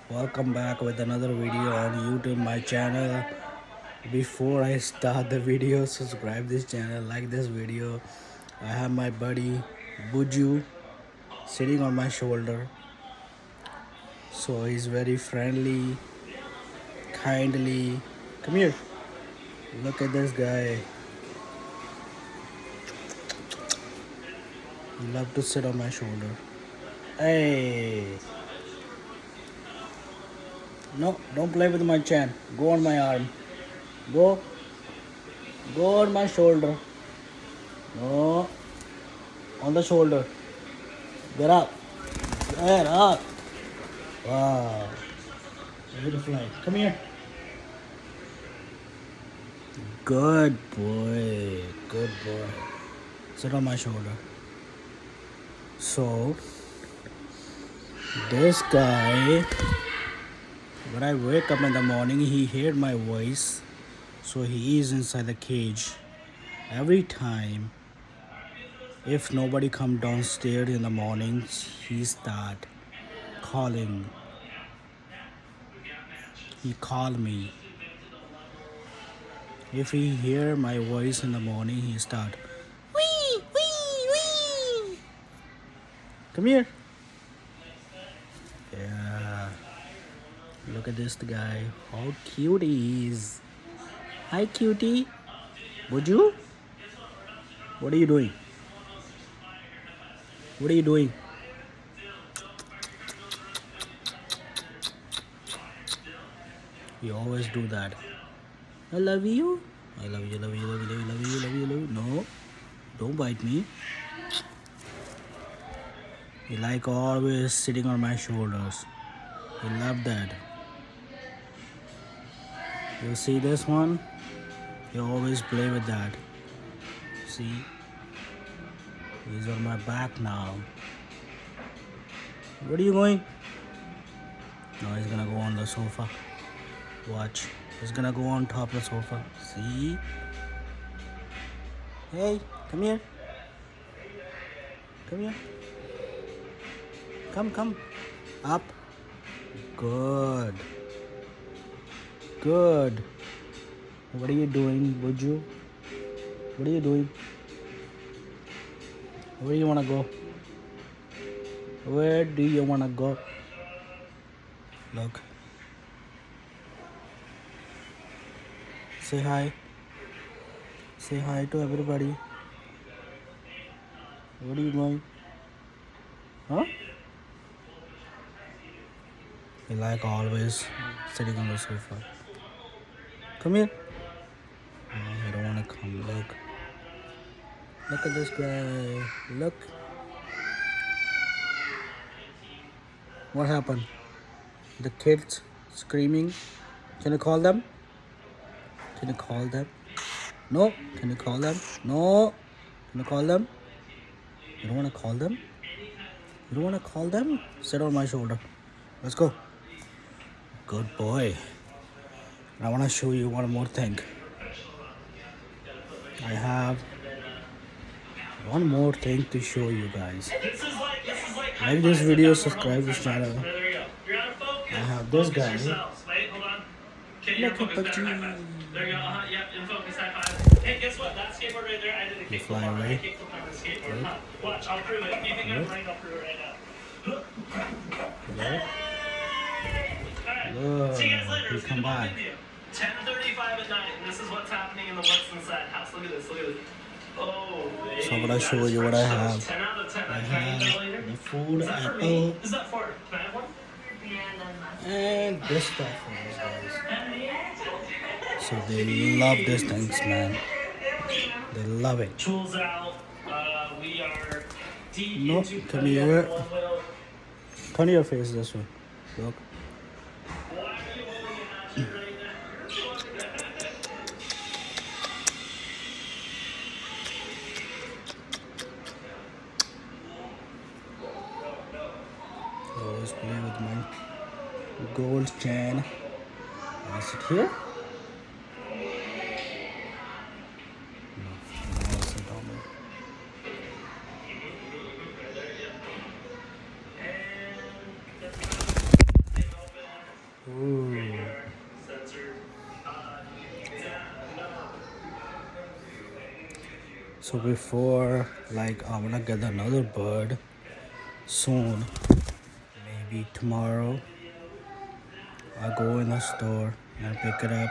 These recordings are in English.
Welcome back with another video on YouTube, my channel. Before I start the video, subscribe this channel, like this video. I have my buddy Buju sitting on my shoulder. So he's very friendly, kindly. Come here. Look at this guy. He loves to sit on my shoulder. Hey. No, don't play with my chin. Go on my arm. Go. Go on my shoulder. No. On the shoulder. Get up. Get up. Wow. Beautiful. Come here. Good boy. Good boy. Sit on my shoulder. So, this guy, when I wake up in the morning, he heard my voice. So he is inside the cage. Every time, if nobody come downstairs in the mornings, he start calling. He call me. If he hear my voice in the morning, he start, wee, wee, wee. Come here. Yeah. Look at this guy. How cute he is. Hi, cutie. Buju? What are you doing? What are you doing? You always do that. I love you. I love you, love you, love you, love you, love you, love you, love you. No, don't bite me. He like always sitting on my shoulders. He love that. You see this one? You always play with that. See? He's on my back now. Where are you going? No, he's gonna go on the sofa. Watch. He's gonna go on top of the sofa. See? Hey, come here. Come here. Come. Up. Good. Good. What are you doing, Buju? What are you doing? Where do you wanna go? Where do you wanna go? Look. Say hi. Say hi to everybody. Where are you going? Huh? You like always sitting on the sofa. Come here. No, you don't want to come. Look. Look at this guy. Look. What happened? The kids screaming. Can you call them? Can you call them? No. Can you call them? No. Can you call them? You don't want to call them? You don't want to call them? Sit on my shoulder. Let's go. Good boy. I want to show you one more thing. I have one more thing to show you guys. Like this video, subscribe this channel. I have this guy. Look at Pachi. There you go. Yep, in focus, high five. Hey, guess what? That skateboard right there, I did a kickflip. You fly away. Skateboard. Right. Watch, I'll prove it. If you think I'm playing, I'll prove it right now. Alright, Look, see you guys later. he's come by. 10:35 at night, and this is what's happening in the What's Inside house. Look at this, look at this. Oh, baby. So I'm gonna show you what I have. 10 out of 10. I have the food, apple, Is that for? Can I have one? and this stuff for these guys. So they love these things, man. They love it. Tools out. We are deep Nope, into come here. one wheel. Turn your face this way. Look. Why are you holding it at you right now? I always play with my gold chain. I sit here. No, I sit on it. So before, like, I'm gonna get another bird soon, maybe tomorrow. I'll go in the store and pick it up,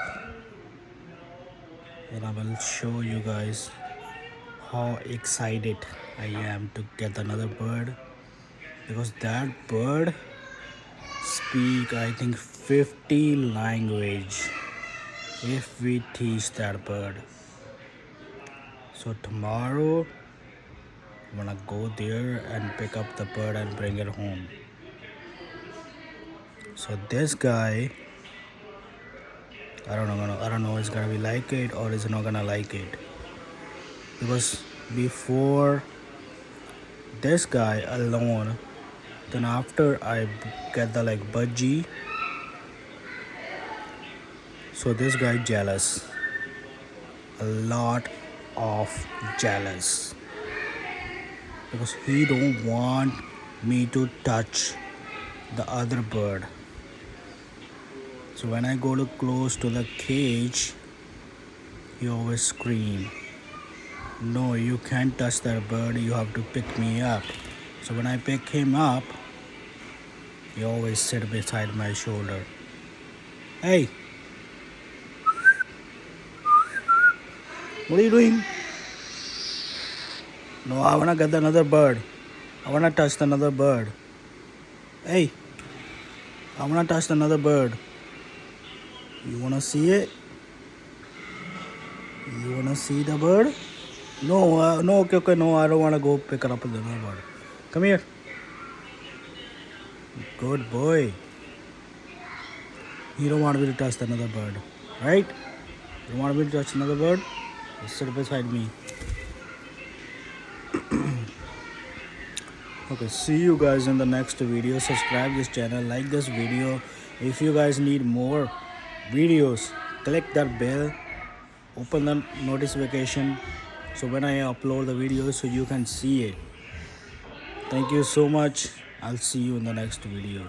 and I will show you guys how excited I am to get another bird, because that bird speak, I think, 50 language if we teach that bird. So tomorrow I'm gonna go there and pick up the bird and bring it home. So this guy, I don't know is gonna be like it or is not gonna like it, because before this guy alone, then after I get the like budgie, so this guy jealous, a lot of jealous, because he don't want me to touch the other bird. So when I go to close to the cage, he always scream, no, you can't touch that bird, you have to pick me up. So when I pick him up, he always sit beside my shoulder. Hey, what are you doing? No, I wanna get another bird. I wanna touch another bird. Hey, I wanna touch another bird. You wanna see it? You wanna see the bird? No, no, okay, no, I don't wanna go pick it up with another bird. Come here. Good boy. You don't want me to touch another bird, right? You want me to touch another bird? Sit beside me. Okay, see you guys in the next video. Subscribe this channel, like this video. If you guys need more videos, click that bell, open the notification, so when I upload the video, so you can see it. Thank you so much. I'll see you in the next video.